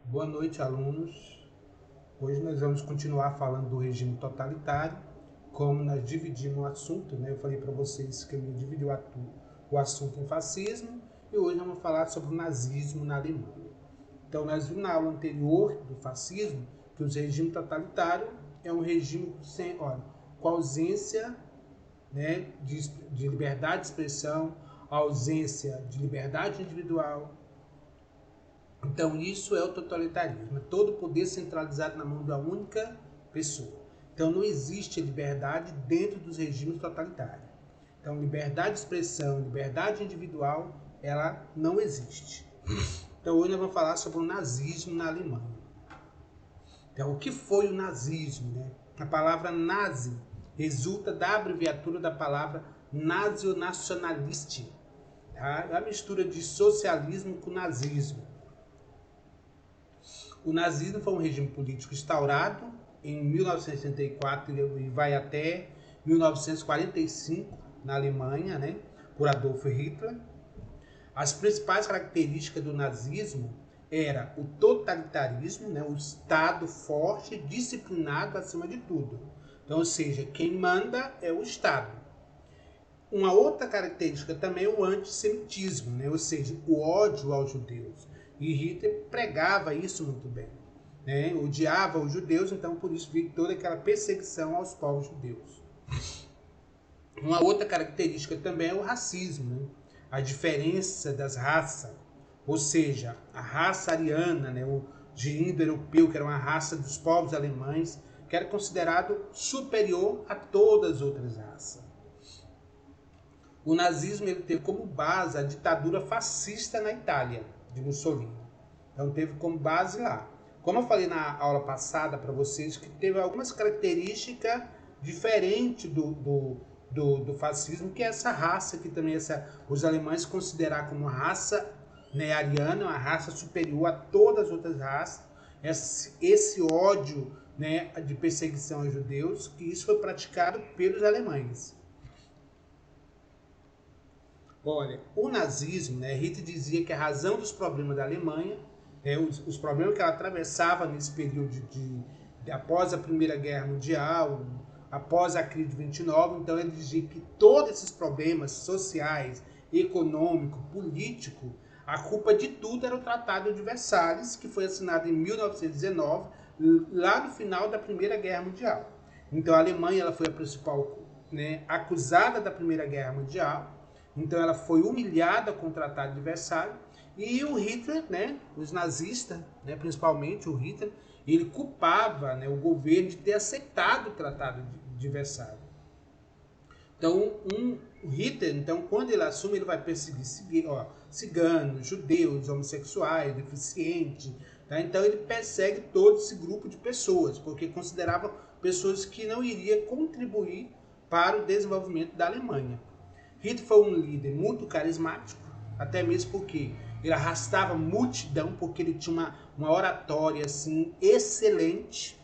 Boa noite, alunos. Hoje nós vamos continuar falando do regime totalitário, como nós dividimos o assunto, né? Eu falei para vocês que eu ia dividir o assunto em fascismo e hoje nós vamos falar sobre o nazismo na Alemanha. Então, nós vimos na aula anterior do fascismo que o regime totalitário é um regime com ausência, né, de liberdade de expressão, ausência de liberdade individual. Então, isso é o totalitarismo, é todo o poder centralizado na mão de uma única pessoa. Então, não existe liberdade dentro dos regimes totalitários. Então, liberdade de expressão, liberdade individual, ela não existe. Então, hoje nós vamos falar sobre o nazismo na Alemanha. Então, o que foi o nazismo? Né? A palavra nazi resulta da abreviatura da palavra nacionaliste. Tá? É a mistura de socialismo com nazismo. O nazismo foi um regime político instaurado em 1964 e vai até 1945 na Alemanha, né, por Adolf Hitler. As principais características do nazismo era o totalitarismo, né, o Estado forte, disciplinado acima de tudo. Então, ou seja, quem manda é o Estado. Uma outra característica também é o antissemitismo, né, ou seja, o ódio aos judeus. E Hitler pregava isso muito bem. Né? Odiava os judeus, então por isso veio toda aquela perseguição aos povos judeus. Uma outra característica também é o racismo, né? A diferença das raças, ou seja, a raça ariana, né? O de indo-europeu, que era uma raça dos povos alemães, que era considerado superior a todas as outras raças. O nazismo ele teve como base a ditadura fascista na Itália, de Mussolini. Então teve como base lá. Como eu falei na aula passada para vocês, que teve algumas características diferentes do fascismo, que é essa raça, que também os alemães considerar como uma raça, né, ariana, uma raça superior a todas as outras raças. Esse ódio, né, de perseguição aos judeus, que isso foi praticado pelos alemães. Olha, o nazismo, né, Hitler dizia que a razão dos problemas da Alemanha, os problemas que ela atravessava nesse período após a Primeira Guerra Mundial, após a crise de 29, então ele dizia que todos esses problemas sociais, econômico, político, a culpa de tudo era o Tratado de Versalhes, que foi assinado em 1919, lá no final da Primeira Guerra Mundial. Então a Alemanha ela foi a principal, né, acusada da Primeira Guerra Mundial. Então ela foi humilhada com o Tratado de Versalhes e o Hitler, né, os nazistas, né, principalmente o Hitler, ele culpava, né, o governo de ter aceitado o Tratado de Versalhes. Então o Hitler, então, quando ele assume, ele vai perseguir ciganos, judeus, homossexuais, deficientes. Tá? Então ele persegue todo esse grupo de pessoas, porque considerava pessoas que não iriam contribuir para o desenvolvimento da Alemanha. Hitler foi um líder muito carismático, até mesmo porque ele arrastava multidão, porque ele tinha uma oratória assim excelente.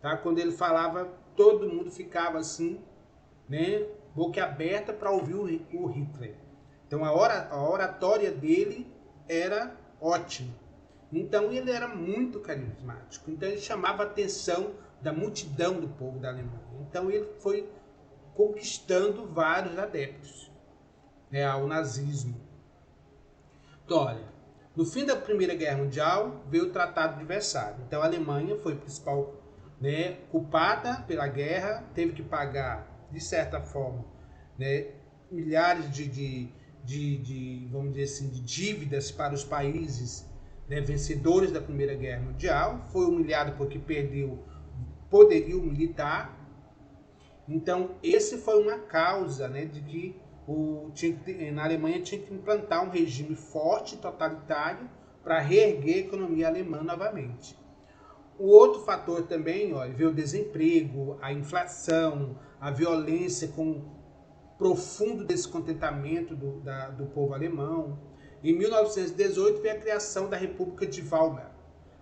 Tá? Quando ele falava, todo mundo ficava assim, né, boca aberta para ouvir o Hitler. Então a oratória dele era ótima. Então ele era muito carismático. Então ele chamava a atenção da multidão do povo da Alemanha. Então ele foi conquistando vários adeptos, né, ao nazismo. Então, olha, no fim da Primeira Guerra Mundial veio o Tratado de Versalhes. Então a Alemanha foi a principal, né, culpada pela guerra, teve que pagar, de certa forma, né, milhares vamos dizer assim, de dívidas para os países, né, vencedores da Primeira Guerra Mundial. Foi humilhado porque perdeu poderio militar. Então, esse foi uma causa, né, de que na Alemanha tinha que implantar um regime forte, totalitário, para reerguer a economia alemã novamente. O outro fator também, veio o desemprego, a inflação, a violência com profundo descontentamento do povo alemão. Em 1918 veio a criação da República de Weimar.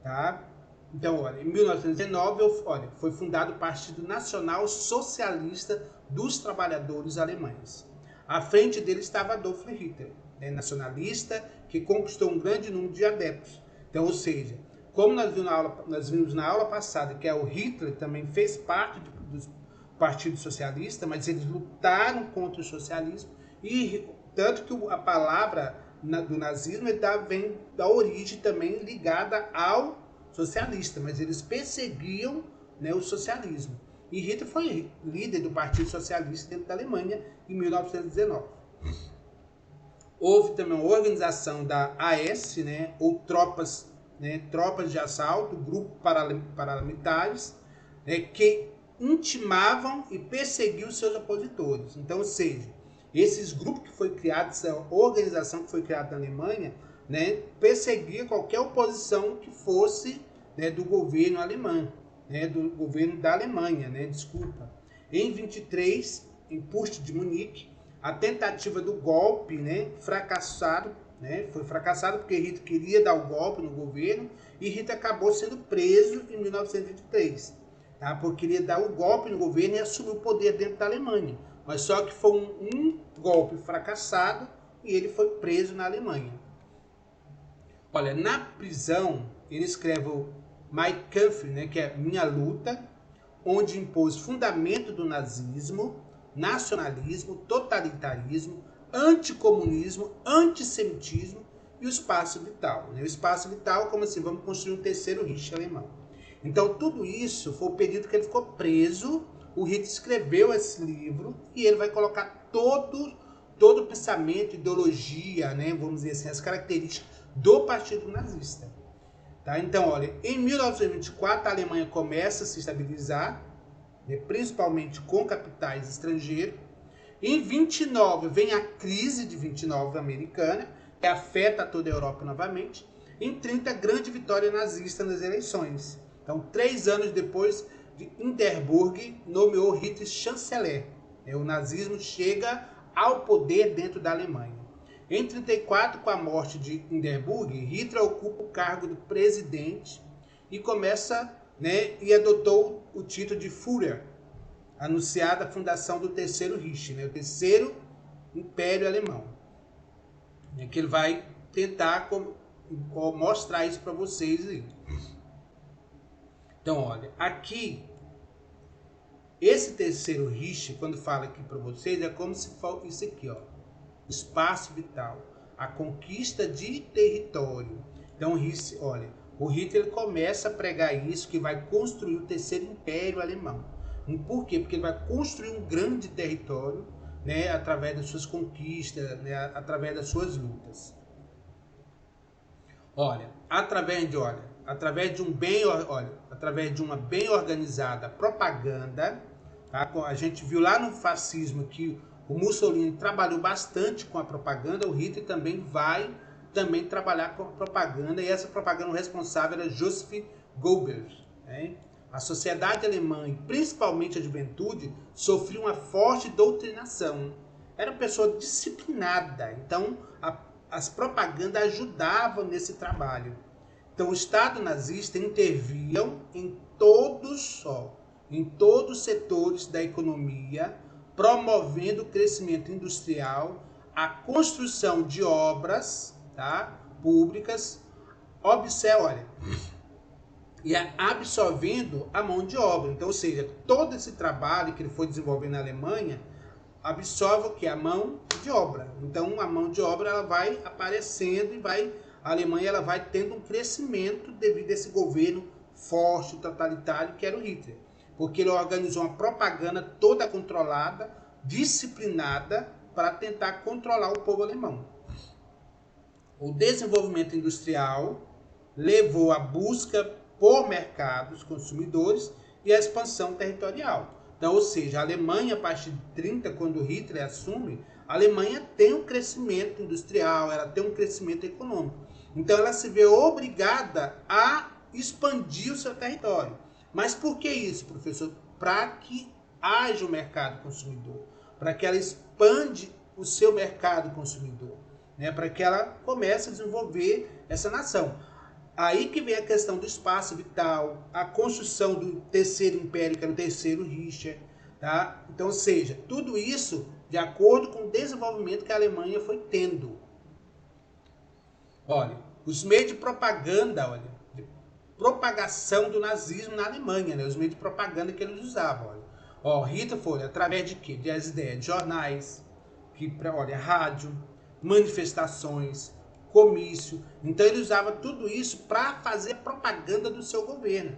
Tá? Então, olha, em 1919 foi fundado o Partido Nacional Socialista dos Trabalhadores Alemães. À frente dele estava Adolf Hitler, né, nacionalista, que conquistou um grande número de adeptos. Então, ou seja, como nós vimos na aula passada, que o Hitler também fez parte do Partido Socialista, mas eles lutaram contra o socialismo, e tanto que a palavra do nazismo vem da origem também ligada ao socialista, mas eles perseguiam, né, o socialismo. E Hitler foi líder do Partido Socialista dentro da Alemanha em 1919. Houve também uma organização da AS, né, ou tropas de assalto, grupos paramilitares, né, que intimavam e perseguiam seus opositores. Então, ou seja, esses grupos que foi criado, essa organização que foi criada na Alemanha, né, perseguia qualquer oposição que fosse, né, do governo alemão, né, do governo da Alemanha, né, desculpa. Em 23, em Putsch de Munique, a tentativa do golpe, né, foi fracassado porque Hitler queria dar o golpe no governo, e Hitler acabou sendo preso em 1923, tá? Porque queria dar o golpe no governo e assumir o poder dentro da Alemanha. Mas só que foi um golpe fracassado e ele foi preso na Alemanha. Olha, na prisão, ele escreve o Mein Kampf, né, que é Minha Luta, onde impôs fundamento do nazismo, nacionalismo, totalitarismo, anticomunismo, antissemitismo e o espaço vital. O espaço vital, como assim, vamos construir um terceiro Reich alemão. Então, tudo isso foi o período que ele ficou preso. O Hitler escreveu esse livro e ele vai colocar todo o pensamento, ideologia, né, vamos dizer assim, as características do Partido Nazista. Tá? Então, olha, em 1924 a Alemanha começa a se estabilizar, né, principalmente com capitais estrangeiros. Em 29 vem a crise de 29 americana, que afeta toda a Europa novamente. Em 30, grande vitória nazista nas eleições. Então, 3 anos depois, de Hindenburg nomeou Hitler chanceler. O nazismo chega ao poder dentro da Alemanha. Em 34, com a morte de Hindenburg, Hitler ocupa o cargo de presidente e começa, né, e adotou o título de Führer, anunciada a fundação do terceiro Reich, né, o terceiro Império Alemão. Que ele vai tentar mostrar isso para vocês aí. Então, olha, aqui, esse terceiro Reich, quando fala aqui para vocês, é como se fosse isso aqui, ó, espaço vital, a conquista de território. Então, olha, o Hitler começa a pregar isso, que vai construir o terceiro Império Alemão. Por quê? Porque ele vai construir um grande território, né, através das suas conquistas, né, através das suas lutas. Olha, através de uma bem organizada propaganda, tá? A gente viu lá no fascismo que o Mussolini trabalhou bastante com a propaganda, o Hitler também vai trabalhar com a propaganda, e essa propaganda responsável era Joseph Goebbels, né? A sociedade alemã, e principalmente a juventude, sofria uma forte doutrinação. Era uma pessoa disciplinada, então as propagandas ajudavam nesse trabalho. Então o Estado nazista interviam em todos os setores da economia, promovendo o crescimento industrial, a construção de obras, tá, públicas, e absorvendo a mão de obra. Então, ou seja, todo esse trabalho que ele foi desenvolvendo na Alemanha absorve o que? A mão de obra. Então, a mão de obra ela vai aparecendo e a Alemanha ela vai tendo um crescimento devido a esse governo forte, totalitário, que era o Hitler. Porque ele organizou uma propaganda toda controlada, disciplinada, para tentar controlar o povo alemão. O desenvolvimento industrial levou à busca por mercados consumidores e a expansão territorial. Então, ou seja, a Alemanha, a partir de 30, quando Hitler assume, a Alemanha tem um crescimento industrial, ela tem um crescimento econômico. Então, ela se vê obrigada a expandir o seu território. Mas por que isso, professor? Para que haja o mercado consumidor, para que ela expande o seu mercado consumidor, né? Para que ela comece a desenvolver essa nação. Aí que vem a questão do espaço vital, a construção do terceiro império, que era o terceiro Reich, tá? Então, ou seja, tudo isso de acordo com o desenvolvimento que a Alemanha foi tendo. Olha, os meios de propaganda, propagação do nazismo na Alemanha, né? Os meios de propaganda que eles usavam. Olha. Ó, Hitler foi através de quê? Das ideias de jornais, olha, rádio, manifestações, comício. Então ele usava tudo isso para fazer propaganda do seu governo,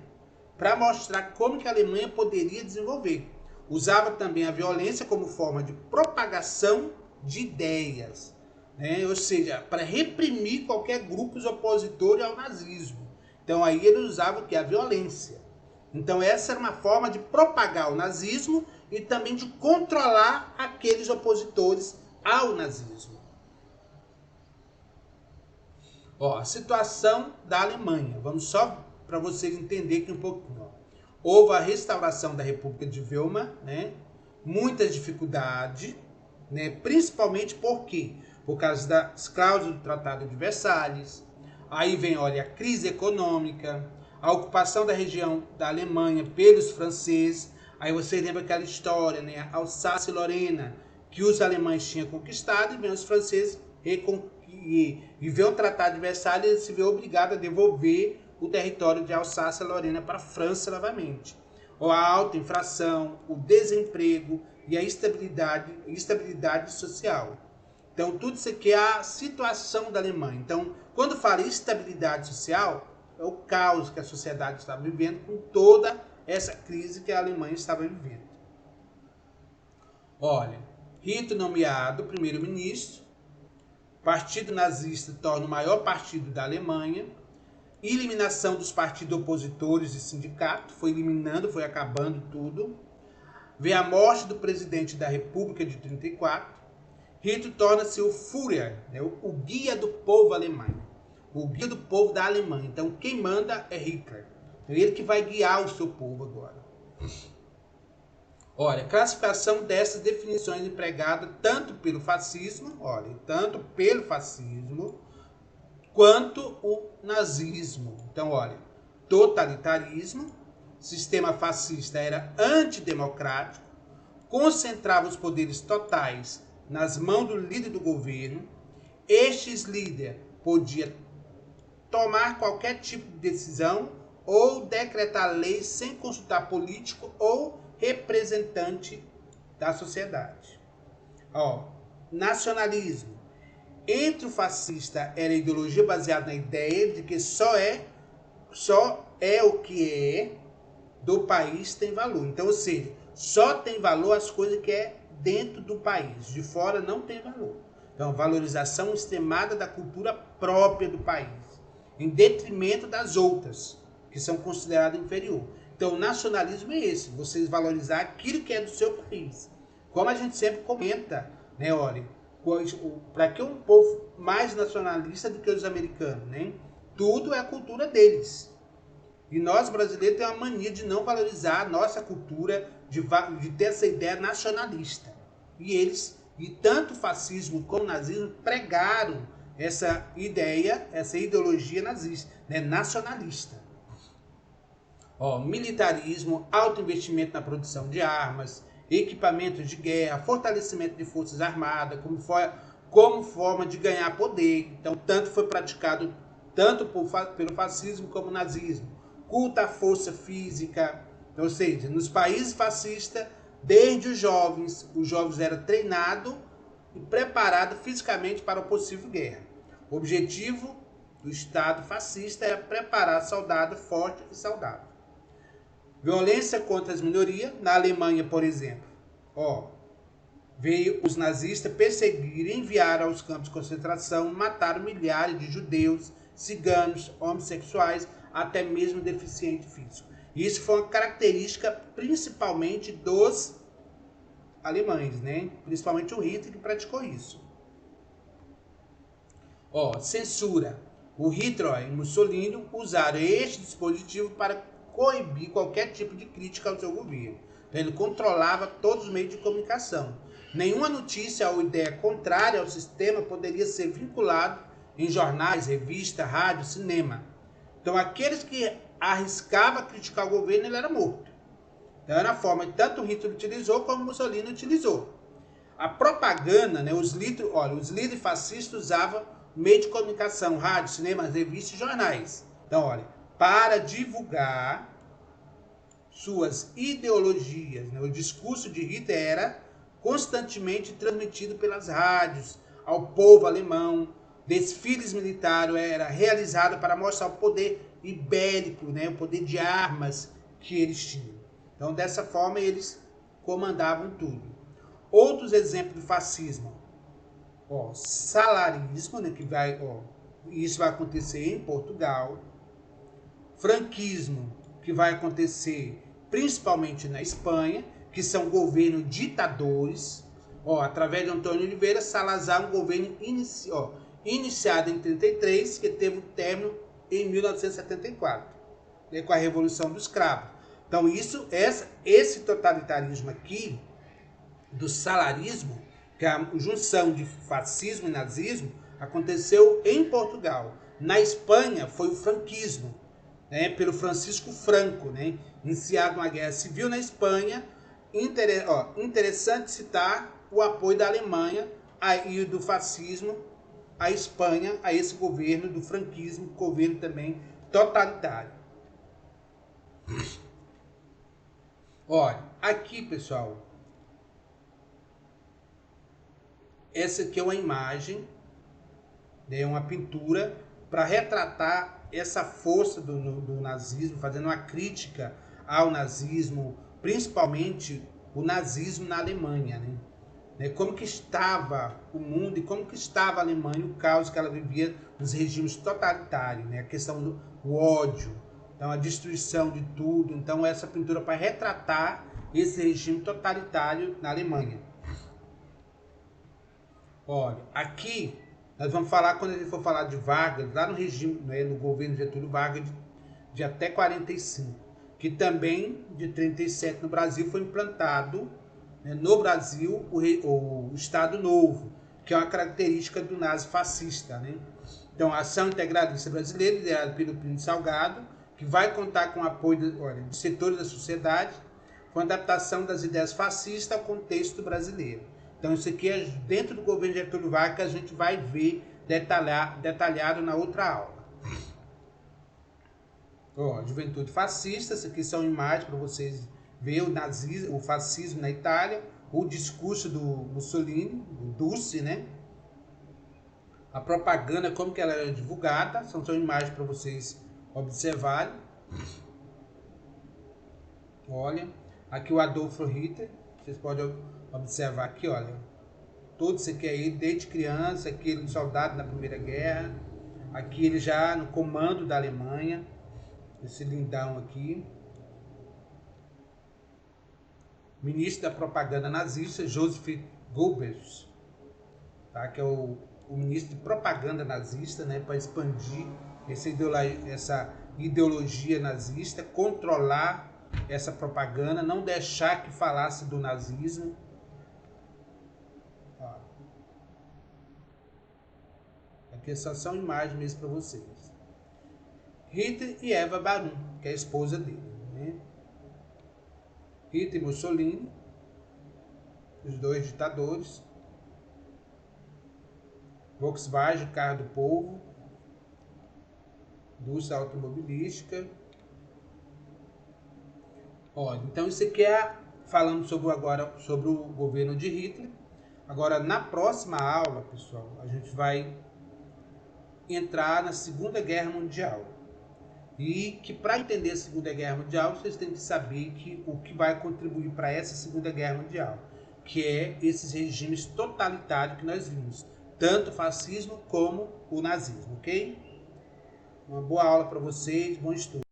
para mostrar como que a Alemanha poderia desenvolver. Usava também a violência como forma de propagação de ideias, né? Ou seja, para reprimir qualquer grupo opositor ao nazismo. Então aí ele usava o que? A violência. Então essa era uma forma de propagar o nazismo e também de controlar aqueles opositores ao nazismo. Ó, a situação da Alemanha. Vamos só para vocês entenderem aqui um pouquinho. Ó. Houve a restauração da República de Weimar, né? Muitas dificuldades, né? Principalmente por quê? Por causa das cláusulas do Tratado de Versalhes. Aí vem, olha, a crise econômica, a ocupação da região da Alemanha pelos franceses. Aí você lembra aquela história, né? Alsácia e Lorena, que os alemães tinham conquistado, e vem os franceses e vê o Tratado de Versalhes, ele se vê obrigado a devolver o território de Alsácia e Lorena para a França novamente. Ou a alta inflação, o desemprego e a instabilidade social. Então, tudo isso aqui é a situação da Alemanha. Então, quando fala instabilidade social, é o caos que a sociedade estava vivendo com toda essa crise que a Alemanha estava vivendo. Olha, Hitler nomeado primeiro-ministro, Partido Nazista torna o maior partido da Alemanha, eliminação dos partidos opositores e sindicatos, foi eliminando, foi acabando tudo. Vem a morte do presidente da República de 1934. Hitler torna-se o Führer, né, o guia do povo alemão, o guia do povo da Alemanha. Então quem manda é Hitler. É ele que vai guiar o seu povo agora. Olha, classificação dessas definições empregadas tanto pelo fascismo, olha, tanto pelo fascismo quanto o nazismo. Então, olha, totalitarismo, sistema fascista era antidemocrático, concentrava os poderes totais nas mãos do líder do governo. Estes líderes podiam tomar qualquer tipo de decisão ou decretar leis sem consultar político ou representante da sociedade. Ó, nacionalismo. Entre o fascista era a ideologia baseada na ideia de que só é o que é do país tem valor. Então, ou seja, só tem valor as coisas que é dentro do país. De fora não tem valor. Então, valorização extremada da cultura própria do país, em detrimento das outras, que são consideradas inferior. Então, o nacionalismo é esse, vocês valorizar aquilo que é do seu país. Como a gente sempre comenta, né, olha, para que um povo mais nacionalista do que os americanos, né? Tudo é a cultura deles. E nós, brasileiros, temos a mania de não valorizar a nossa cultura, de ter essa ideia nacionalista. E tanto o fascismo como o nazismo pregaram essa ideia, essa ideologia nazista, né, nacionalista. Ó, militarismo, alto investimento na produção de armas, equipamentos de guerra, fortalecimento de forças armadas, como forma de ganhar poder. Então, tanto foi praticado tanto pelo fascismo como o nazismo. Culto à força física, ou seja, nos países fascistas, desde os jovens eram treinados e preparados fisicamente para a possível guerra. O objetivo do Estado fascista era preparar soldado forte e saudável. Violência contra as minorias. Na Alemanha, por exemplo, veio os nazistas perseguir, enviar aos campos de concentração, mataram milhares de judeus, ciganos, homossexuais, até mesmo deficiente físico. Isso foi uma característica principalmente dos alemães, né? Principalmente o Hitler que praticou isso. Censura. O Hitler e Mussolini usaram este dispositivo para coibir qualquer tipo de crítica ao seu governo. Então, ele controlava todos os meios de comunicação. Nenhuma notícia ou ideia contrária ao sistema poderia ser vinculada em jornais, revistas, rádio, cinema. Então, aqueles que arriscavam criticar o governo, ele era morto. Então, era a forma que tanto Hitler utilizou como Mussolini utilizou. A propaganda, né, os líderes fascistas usavam meio de comunicação, rádio, cinema, revistas e jornais. Então, olha, para divulgar suas ideologias. Né? O discurso de Hitler era constantemente transmitido pelas rádios ao povo alemão. Desfiles militares era realizado para mostrar o poder ibérico, né? O poder de armas que eles tinham. Então, dessa forma, eles comandavam tudo. Outros exemplos do fascismo. Salarismo, né? Isso vai acontecer em Portugal. Franquismo, que vai acontecer principalmente na Espanha, que são governos ditadores. Através de Antônio Oliveira, Salazar, um governo iniciado em 33, que teve o término em 1974, né, com a Revolução dos Cravos. Então, esse totalitarismo aqui, do salarismo, que é a junção de fascismo e nazismo, aconteceu em Portugal. Na Espanha, foi o franquismo, né, pelo Francisco Franco, né, iniciado uma guerra civil na Espanha. Interessante citar o apoio da Alemanha e do fascismo à Espanha, a esse governo do franquismo, governo também totalitário. Olha, aqui, pessoal, essa aqui é uma imagem, né, uma pintura para retratar essa força do nazismo, fazendo uma crítica ao nazismo, principalmente o nazismo na Alemanha, né? Como que estava o mundo e como que estava a Alemanha, o caos que ela vivia nos regimes totalitários, né? A questão do ódio, então a destruição de tudo. Então essa pintura para retratar esse regime totalitário na Alemanha. Olha, aqui nós vamos falar, quando a gente for falar de Vargas, lá no regime, né, no governo de Getúlio Vargas, de até 45, que também de 37 no Brasil foi implantado, né, no Brasil o Estado Novo, que é uma característica do nazifascista, né? Então, a Ação Integralista Brasileira, liderada pelo Plínio Salgado, que vai contar com o apoio de setores da sociedade, com a adaptação das ideias fascistas ao contexto brasileiro. Então, isso aqui é dentro do governo de Getúlio Vargas que a gente vai ver detalhado na outra aula. Juventude fascista, isso aqui são imagens para vocês verem o fascismo na Itália, o discurso do Mussolini, do Duce, né? A propaganda, como que ela era divulgada, são imagens para vocês observarem. Olha, aqui o Adolfo Hitler, vocês podem observar aqui, olha, tudo isso aqui é ele, desde criança, aqui ele soldado na Primeira Guerra, aqui ele já no comando da Alemanha, esse lindão aqui. Ministro da propaganda nazista, Joseph Goebbels, tá? Que é o ministro de propaganda nazista, né? Para expandir essa ideologia nazista, controlar essa propaganda, não deixar que falasse do nazismo. Aqui só são imagens mesmo para vocês. Hitler e Eva Barum, que é a esposa dele, né? Hitler e Mussolini, os dois ditadores. Volkswagen, carro do povo. Indústria automobilística. Então isso aqui é falando sobre o governo de Hitler. Agora, na próxima aula, pessoal, a gente vai entrar na Segunda Guerra Mundial. E que para entender a Segunda Guerra Mundial, vocês têm que saber que o que vai contribuir para essa Segunda Guerra Mundial, que é esses regimes totalitários que nós vimos, tanto o fascismo como o nazismo, ok? Uma boa aula para vocês, bom estudo.